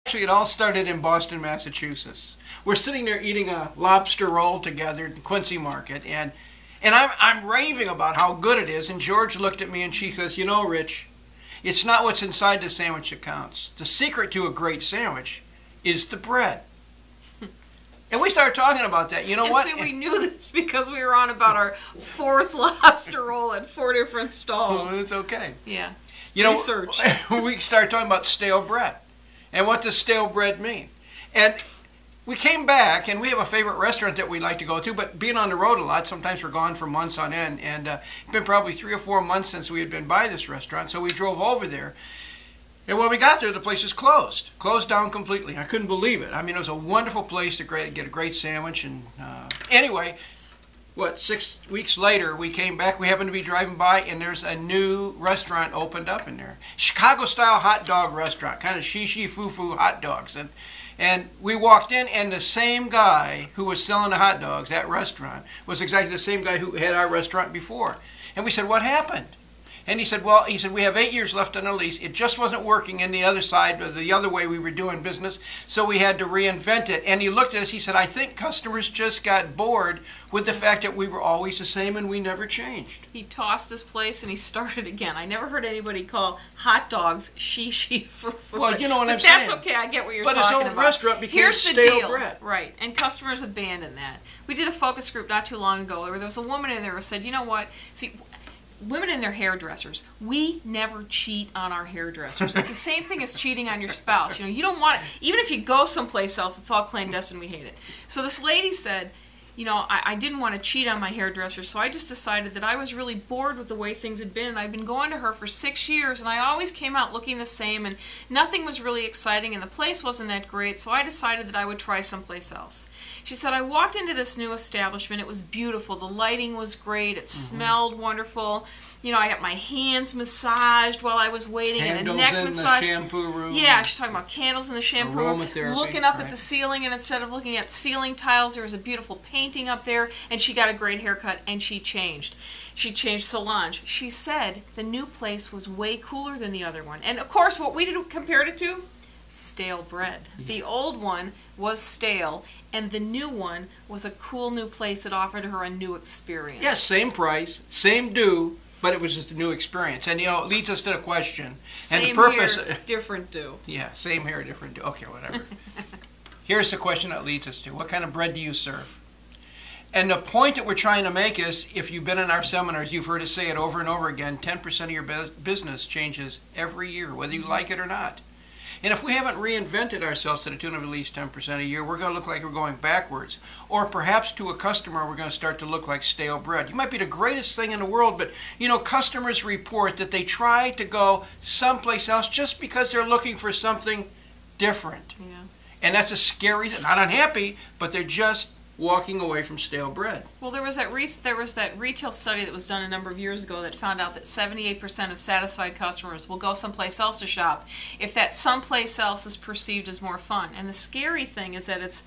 Actually, it all started in Boston, Massachusetts. We're sitting there eating a lobster roll together at the Quincy Market, and I'm raving about how good it is. And George looked at me and she goes, "You know, Rich, it's not what's inside the sandwich that counts. The secret to a great sandwich is the bread." And we started talking about that. You know what? And so we knew this because we were on about our fourth lobster roll at 4 different stalls. Well, it's okay. Yeah. You know, Research. we started talking about stale bread. And what does stale bread mean? And we came back, and we have a favorite restaurant that we like to go to, but being on the road a lot, sometimes we're gone for months on end, and it's been probably 3 or 4 months since we had been by this restaurant, so we drove over there. And when we got there, the place was closed down completely. I couldn't believe it. I mean, it was a wonderful place to get a great sandwich. And anyway, 6 weeks later, we came back. We happened to be driving by, and there's a new restaurant opened up in there. Chicago-style hot dog restaurant, kind of shishi foo-foo hot dogs. And we walked in, and the same guy who was selling the hot dogs, that restaurant, was exactly the same guy who had our restaurant before. And we said, "What happened?" And he said, "Well," he said, "we have 8 years left on the lease. It just wasn't working in the other side, or the other way we were doing business, so we had to reinvent it." And he looked at us, he said, "I think customers just got bored with the fact that we were always the same and we never changed." He tossed his place and he started again. I never heard anybody call hot dogs shishi for food. Well, you know what I'm saying. saying. That's okay, I get what you're talking talking about. about. But his old restaurant became Here's the stale deal. bread. Right, and customers abandoned that. We did a focus group not too long ago where there was a woman in there who said, "You know what, see, women and their hairdressers, we never cheat on our hairdressers. It's the same thing as cheating on your spouse. You know, you don't want it. Even if you go someplace else, it's all clandestine, we hate it." So this lady said, "You know, I didn't want to cheat on my hairdresser, so I just decided that I was really bored with the way things had been, and I'd been going to her for 6 years, and I always came out looking the same, and nothing was really exciting, and the place wasn't that great, so I decided that I would try someplace else." She said, "I walked into this new establishment. It was beautiful. The lighting was great. It smelled wonderful. You know, I got my hands massaged while I was waiting, and a neck massage. The shampoo room. Yeah, she's talking about candles in the shampoo room. Aromatherapy, looking up right. at the ceiling, and instead of looking at ceiling tiles, there was a beautiful painting up there, and she got a great haircut, and she changed. She changed Solange. She said the new place was way cooler than the other one. And of course, what we did compared it to? Stale bread. Yeah. The old one was stale, and the new one was a cool new place that offered her a new experience. Yes, same price, same due, but it was just a new experience. And, you know, it leads us to the question. Same and the purpose, hair, different due. Yeah, same hair, different due. Okay, whatever. Here's the question that leads us to. What kind of bread do you serve? And the point that we're trying to make is, if you've been in our seminars, you've heard us say it over and over again, 10% of your business changes every year, whether you like it or not. And if we haven't reinvented ourselves to the tune of at least 10% a year, we're going to look like we're going backwards. Or perhaps to a customer, we're going to start to look like stale bread. You might be the greatest thing in the world, but, you know, customers report that they try to go someplace else just because they're looking for something different. Yeah. And that's a scary thing. Not unhappy, but they're just walking away from stale bread. Well, there was that retail study that was done a number of years ago that found out that 78% of satisfied customers will go someplace else to shop if that someplace else is perceived as more fun. And the scary thing is that it's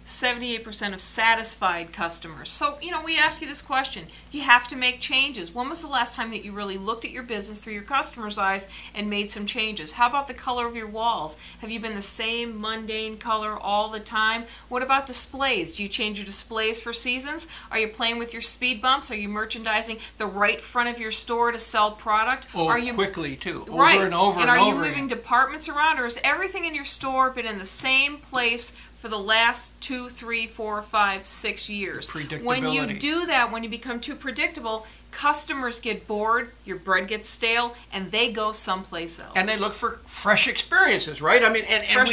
78% of satisfied customers. So, you know, we ask you this question. You have to make changes. When was the last time that you really looked at your business through your customer's eyes and made some changes? How about the color of your walls? Have you been the same mundane color all the time? What about displays? Do you change your displays for seasons? Are you playing with your speed bumps? Are you merchandising the right front of your store to sell product? Are you quickly, too. Over and over and over. And are you moving departments around, or has everything in your store been in the same place for the last 2, 3, 4, 5, 6 years? Predictability. When you do that, when you become too predictable, customers get bored, your bread gets stale, and they go someplace else. And they look for fresh experiences, right? I mean, and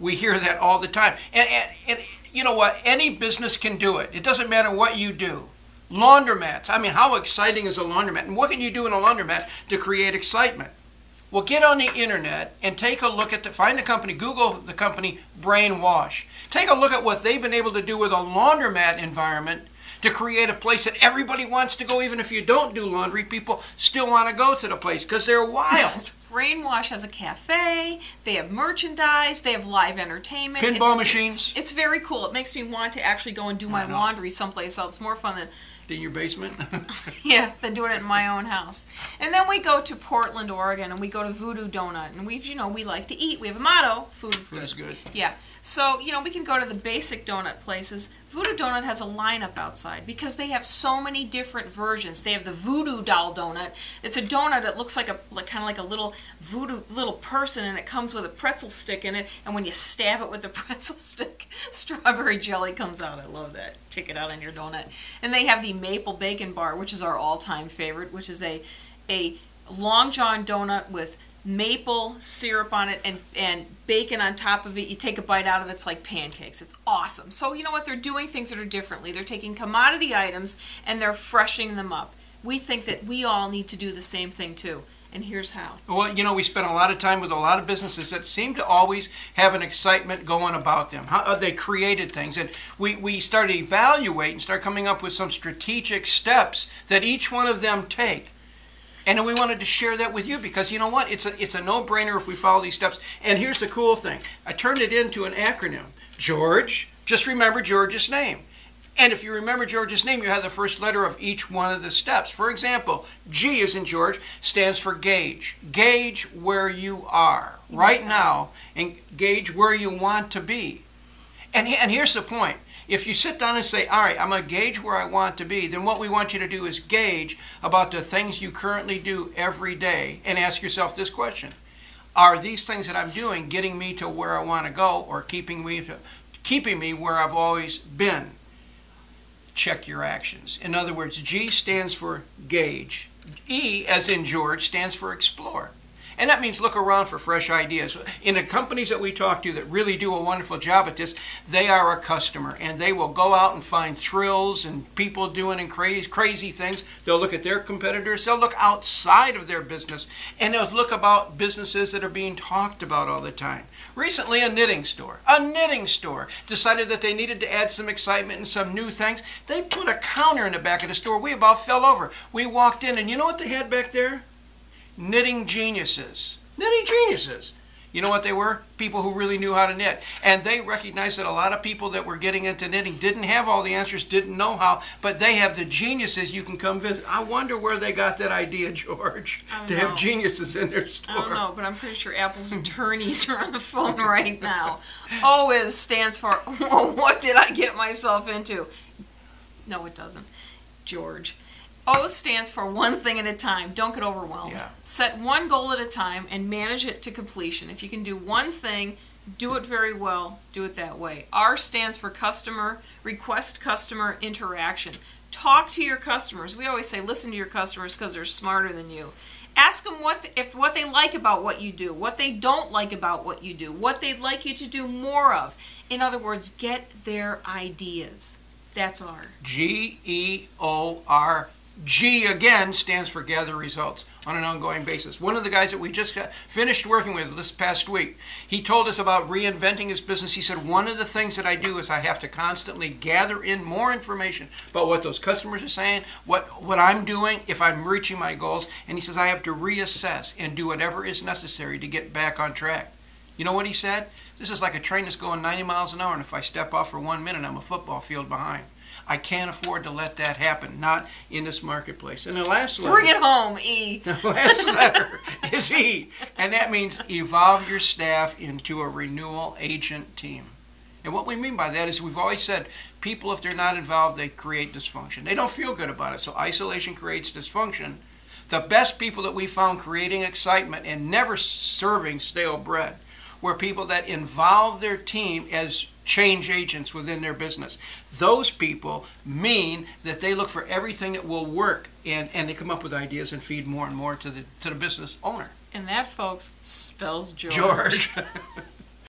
we hear that all the time. And you know what? Any business can do it. It doesn't matter what you do. Laundromats. I mean, how exciting is a laundromat? And what can you do in a laundromat to create excitement? Well, get on the internet and take a look at find the company, Google the company Brainwash. Take a look at what they've been able to do with a laundromat environment to create a place that everybody wants to go. Even if you don't do laundry, people still want to go to the place because they're wild. Brainwash has a cafe, they have merchandise, they have live entertainment. Pinball machines. It's very cool. It makes me want to actually go and do my laundry someplace else. It's more fun than in your basement. Yeah, than doing it in my own house. And then we go to Portland, Oregon, and we go to Voodoo Donut. And we like to eat. We have a motto, food is good. Food is good. Yeah. So, we can go to the basic donut places. Voodoo Donut has a lineup outside because they have so many different versions. They have the Voodoo Doll Donut. It's a donut that looks like kind of like a little voodoo little person, and it comes with a pretzel stick in it. And when you stab it with the pretzel stick, strawberry jelly comes out. I love that. Take it out on your donut. And they have the Maple Bacon Bar, which is our all-time favorite, which is a Long John donut with maple syrup on it and bacon on top of it. You take a bite out of it, it's like pancakes. It's awesome. So you know what? They're doing things that are differently. They're taking commodity items and they're freshening them up. We think that we all need to do the same thing too. And here's how. Well, we spent a lot of time with a lot of businesses that seem to always have an excitement going about them. How they created things. And we started to evaluate and start coming up with some strategic steps that each one of them take. And we wanted to share that with you because you know what? It's a no-brainer if we follow these steps. And here's the cool thing. I turned it into an acronym. George, just remember George's name. And if you remember George's name, you have the first letter of each one of the steps. For example, G as in George stands for gauge. Gauge where you are right now and gauge where you want to be. And here's the point. If you sit down and say, all right, I'm going to gauge where I want to be, then what we want you to do is gauge about the things you currently do every day and ask yourself this question. Are these things that I'm doing getting me to where I want to go or keeping me where I've always been? Check your actions. In other words, G stands for gauge. E, as in George, stands for explore. And that means look around for fresh ideas. In the companies that we talk to that really do a wonderful job at this, they are a customer. And they will go out and find thrills and people doing crazy things. They'll look at their competitors. They'll look outside of their business. And they'll look about businesses that are being talked about all the time. Recently, a knitting store decided that they needed to add some excitement and some new things. They put a counter in the back of the store. We about fell over. We walked in, and you know what they had back there? Knitting geniuses. Knitting geniuses. You know what they were? People who really knew how to knit. And they recognized that a lot of people that were getting into knitting didn't have all the answers, didn't know how, but they have the geniuses you can come visit. I wonder where they got that idea, George, to have geniuses in their store. I don't know, but I'm pretty sure Apple's attorneys are on the phone right now. O stands for, what did I get myself into? No, it doesn't. George. O stands for one thing at a time. Don't get overwhelmed. Yeah. Set one goal at a time and manage it to completion. If you can do one thing, do it very well, do it that way. R stands for request customer interaction. Talk to your customers. We always say listen to your customers because they're smarter than you. Ask them what they like about what you do, what they don't like about what you do, what they'd like you to do more of. In other words, get their ideas. That's R. G-E-O-R. G, again, stands for gather results on an ongoing basis. One of the guys that we just finished working with this past week, he told us about reinventing his business. He said, one of the things that I do is I have to constantly gather in more information about what those customers are saying, what I'm doing, if I'm reaching my goals. And he says, I have to reassess and do whatever is necessary to get back on track. You know what he said? This is like a train that's going 90 miles an hour, and if I step off for 1 minute, I'm a football field behind. I can't afford to let that happen, not in this marketplace. And the last letter... Bring it home, E. The last letter is E, and that means evolve your staff into a renewal agent team. And what we mean by that is we've always said people, if they're not involved, they create dysfunction. They don't feel good about it, so isolation creates dysfunction. The best people that we found creating excitement and never serving stale bread were people that involve their team as change agents within their business. Those people mean that they look for everything that will work and they come up with ideas and feed more and more to the business owner. And that, folks, spells George. George.